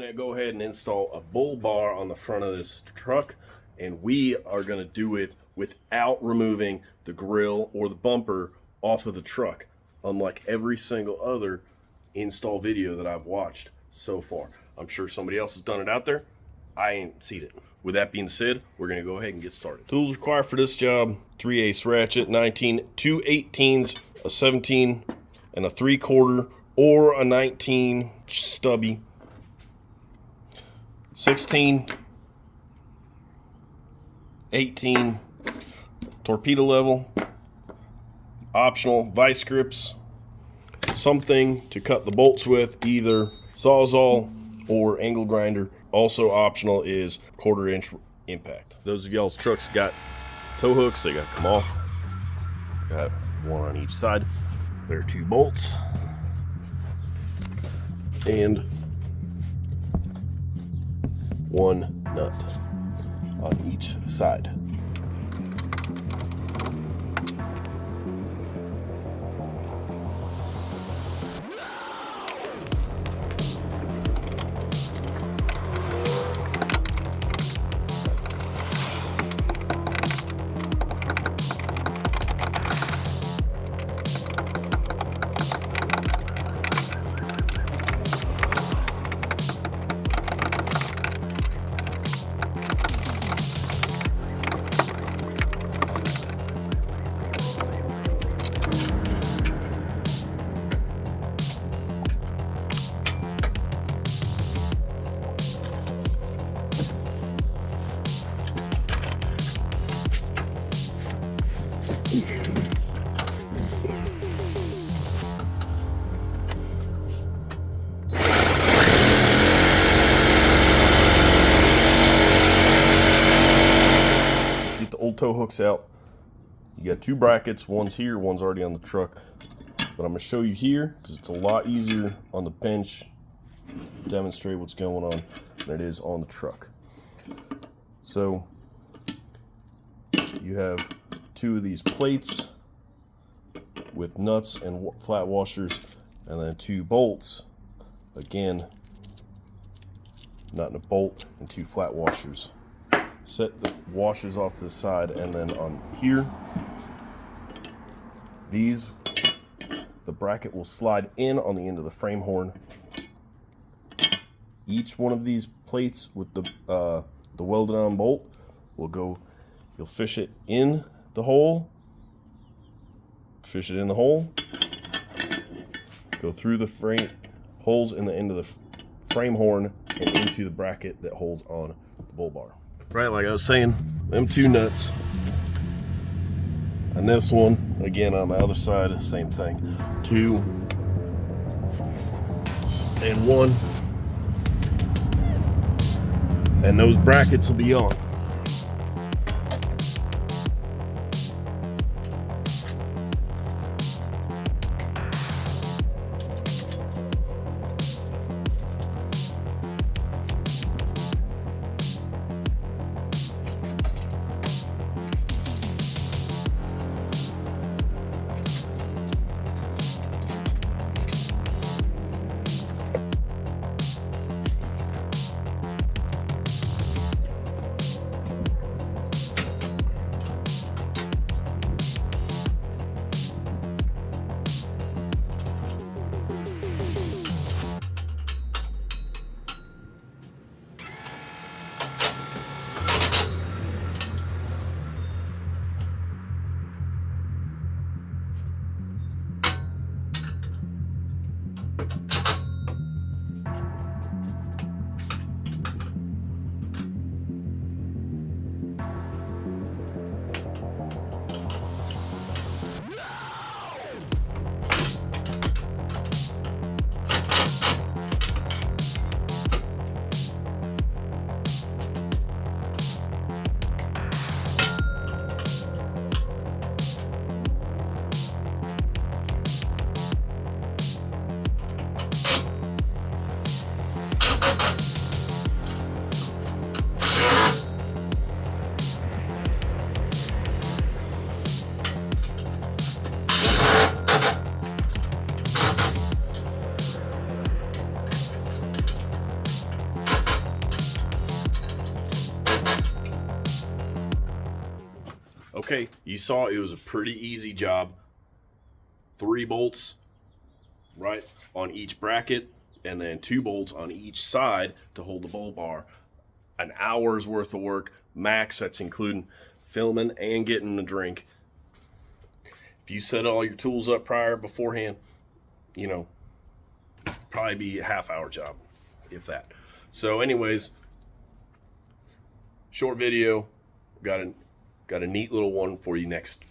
going to go ahead and install a bull bar on the front of this truck, and we are going to do it without removing the grill or the bumper off of the truck, unlike every single other install video that I've watched so far. I'm sure somebody else has done it out there. I ain't seen it. With that being said, we're going to go ahead and get started. Tools required for this job: 3/8 ratchet, 2 18s, a 17 and a 3/4, or a 19 stubby, 16, 18, torpedo level, optional vice grips, something to cut the bolts with, either Sawzall or angle grinder. Also optional is 1/4 inch impact. Those of y'all's trucks got tow hooks, they got to come off. Got one on each side. There are 2 bolts and 1 nut on each side. Get the old tow hooks out. You got 2 brackets. One's here, one's already on the truck. But I'm going to show you here because it's a lot easier on the bench to demonstrate what's going on than it is on the truck. So you have 2 of these plates with nuts and flat washers, and then 2 bolts. Again, nut and a bolt and 2 flat washers. Set the washers off to the side, and then on here, the bracket will slide in on the end of the frame horn. Each one of these plates with the welded on bolt will go, you'll fish it in the hole, fish it in the hole, go through the frame holes in the end of the frame horn and into the bracket that holds on the bull bar. Right, like I was saying, them 2 nuts. And this one, again on the other side, same thing. 2 and 1. And those brackets will be on. Okay, you saw it was a pretty easy job. 3 bolts right on each bracket, and then 2 bolts on each side to hold the bull bar. An hour's worth of work max. That's including filming and getting the drink. If you set all your tools up beforehand, you know, probably be a half-hour job, if that. So anyways, short video. Got a neat little one for you next